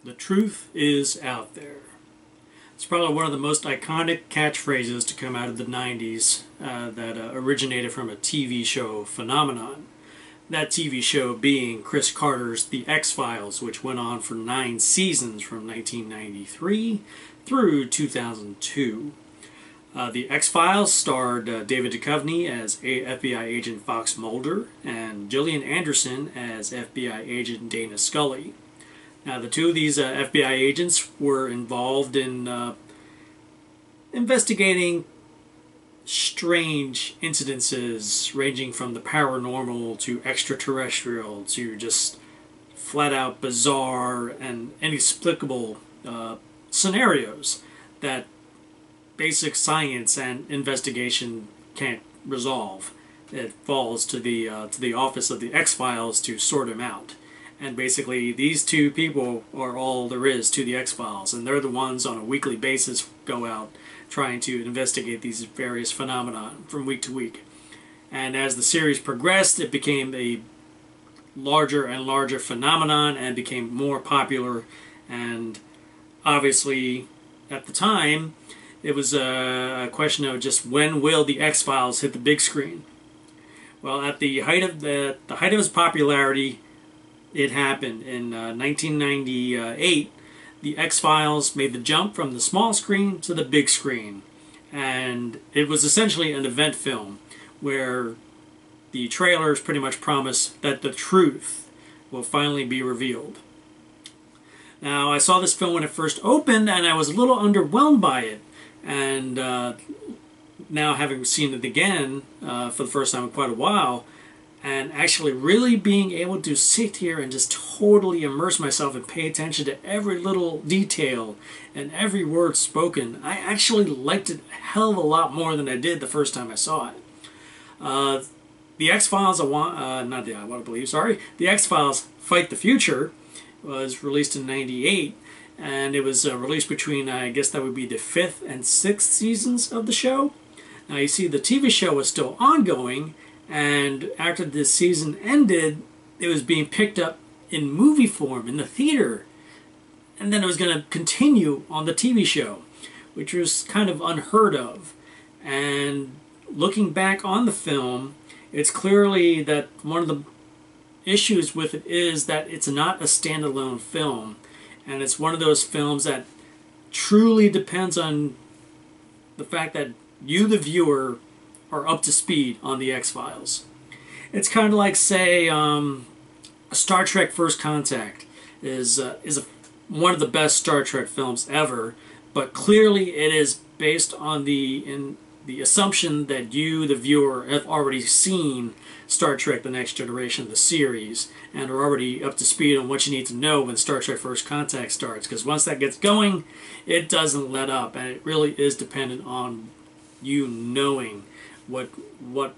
The truth is out there. It's probably one of the most iconic catchphrases to come out of the 90s that originated from a TV show phenomenon. That TV show being Chris Carter's The X-Files, which went on for 9 seasons from 1993 through 2002. The X-Files starred David Duchovny as FBI agent Fox Mulder and Gillian Anderson as FBI agent Dana Scully. Now, the two of these FBI agents were involved in investigating strange incidences ranging from the paranormal to extraterrestrial to just flat-out bizarre and inexplicable scenarios that basic science and investigation can't resolve. It falls to the office of the X-Files to sort them out. And basically, these two people are all there is to the X-Files, and they're the ones on a weekly basis go out trying to investigate these various phenomena from week to week. And as the series progressed, it became a larger and larger phenomenon and became more popular. And obviously, at the time, it was a question of just when will the X-Files hit the big screen. Well, at the height of its popularity, it happened in 1998. The X-Files made the jump from the small screen to the big screen, and it was essentially an event film where the trailers pretty much promise that the truth will finally be revealed. Now, I saw this film when it first opened, and I was a little underwhelmed by it, and now having seen it again for the first time in quite a while, and actually really being able to sit here and just totally immerse myself and pay attention to every little detail and every word spoken, I actually liked it a hell of a lot more than I did the first time I saw it. The X-Files, The X-Files Fight the Future was released in '98, and it was released between, I guess that would be the 5th and 6th seasons of the show. Now you see, the TV show was still ongoing, and after this season ended, it was being picked up in movie form in the theater. And then it was going to continue on the TV show, which was kind of unheard of. And looking back on the film, it's clearly that one of the issues with it is that it's not a standalone film. And it's one of those films that truly depends on the fact that you, the viewer, are up to speed on the X-Files. It's kind of like, say, Star Trek First Contact is one of the best Star Trek films ever, but clearly it is based on the assumption that you, the viewer, have already seen Star Trek The Next Generation, the series, and are already up to speed on what you need to know when Star Trek First Contact starts, because once that gets going, it doesn't let up, and it really is dependent on you knowing what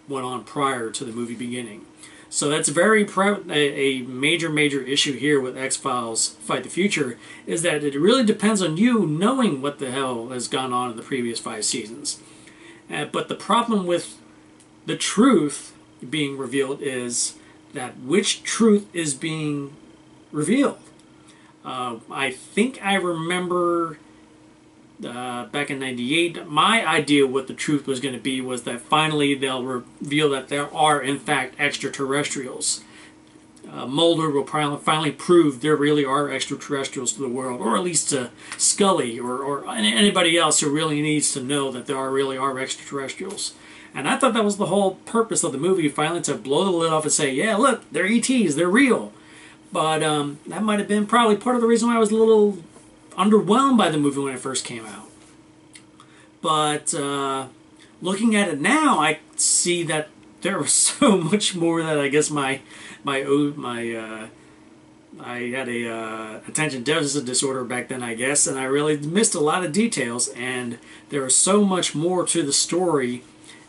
went on prior to the movie beginning. So that's a major issue here with X-Files Fight the Future, is that it really depends on you knowing what the hell has gone on in the previous 5 seasons. But the problem with the truth being revealed is that which truth is being revealed. I think I remember back in '98, my idea what the truth was going to be was that finally they'll reveal that there are, in fact, extraterrestrials. Mulder will finally prove there really are extraterrestrials to the world, or at least to Scully, or anybody else who really needs to know that there really are extraterrestrials. And I thought that was the whole purpose of the movie, finally to blow the lid off and say, yeah, look, they're ETs, they're real. But that might have been probably part of the reason why I was a little underwhelmed by the movie when it first came out. But looking at it now, I see that there was so much more that I guess I had a attention deficit disorder back then, I guess, and I really missed a lot of details, and there was so much more to the story,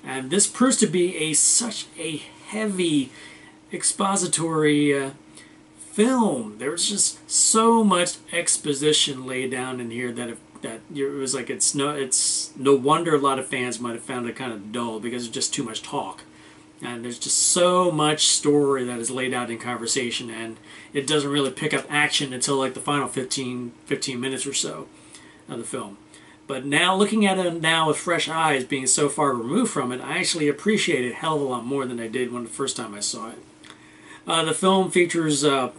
and this proves to be such a heavy expository film. There's just so much exposition laid down in here that it was like it's no wonder a lot of fans might have found it kind of dull, because it's just too much talk. And there's just so much story that is laid out in conversation, and it doesn't really pick up action until like the final 15 minutes or so of the film. But now, looking at it now with fresh eyes, being so far removed from it, I actually appreciate it a hell of a lot more than I did when the first time I saw it. The film features other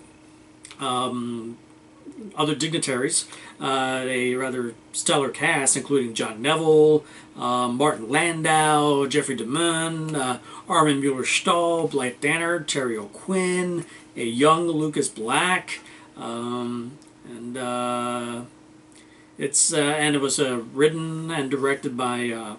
dignitaries, a rather stellar cast, including John Neville, Martin Landau, Jeffrey DeMunn, Armin Mueller-Stahl, Blythe Danner, Terry O'Quinn, a young Lucas Black, and it was written and directed by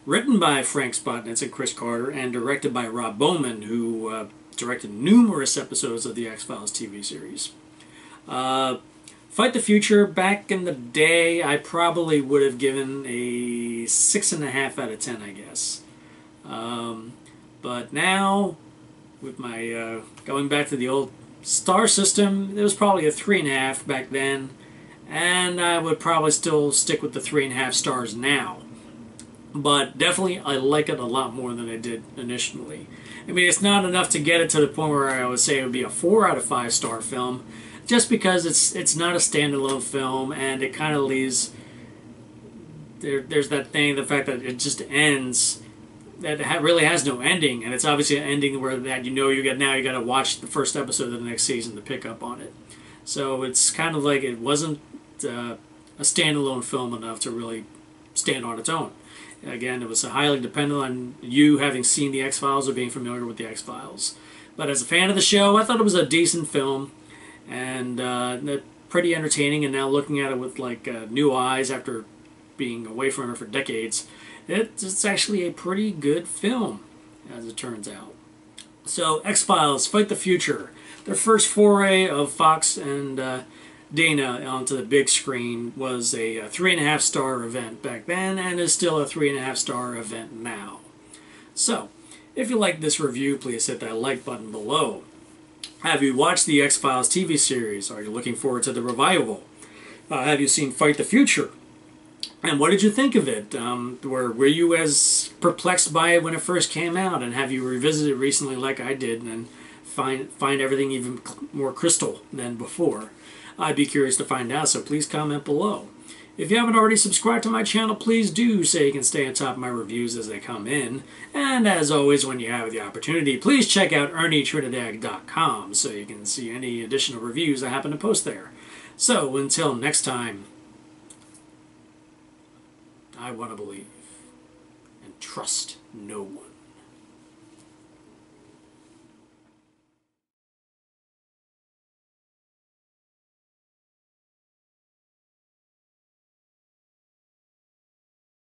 written by Frank Spotnitz and Chris Carter, and directed by Rob Bowman, who directed numerous episodes of the X-Files TV series. Fight the Future, back in the day, I probably would have given a 6.5 out of 10, I guess. But now, with my going back to the old star system, it was probably a 3.5 back then, and I would probably still stick with the 3.5 stars now. But definitely, I like it a lot more than I did initially. I mean, it's not enough to get it to the point where I would say it would be a 4 out of 5 star film, just because it's not a standalone film, and it kind of leaves there's that thing, the fact that it just ends, that it really has no ending, and it's obviously an ending where that you got to watch the first episode of the next season to pick up on it. So it's kind of like it wasn't a standalone film enough to really stand on its own. Again, it was highly dependent on you having seen the X-Files or being familiar with the X-Files. But as a fan of the show, I thought it was a decent film, and pretty entertaining. And now looking at it with like new eyes after being away from it for decades, it's actually a pretty good film, as it turns out. So X-Files, Fight the Future, their first foray of Fox and Dana onto the big screen, was a 3.5 star event back then, and is still a 3.5 star event now. So, if you like this review, please hit that like button below. Have you watched the X-Files TV series? Are you looking forward to the revival? Have you seen Fight the Future? And what did you think of it? Were you as perplexed by it when it first came out? And have you revisited it recently like I did and find everything even more crystal than before? I'd be curious to find out, so please comment below. If you haven't already subscribed to my channel, please do, so you can stay on top of my reviews as they come in. And as always, when you have the opportunity, please check out ErnieTrinidad.com so you can see any additional reviews I happen to post there. So, until next time, I want to believe and trust no one.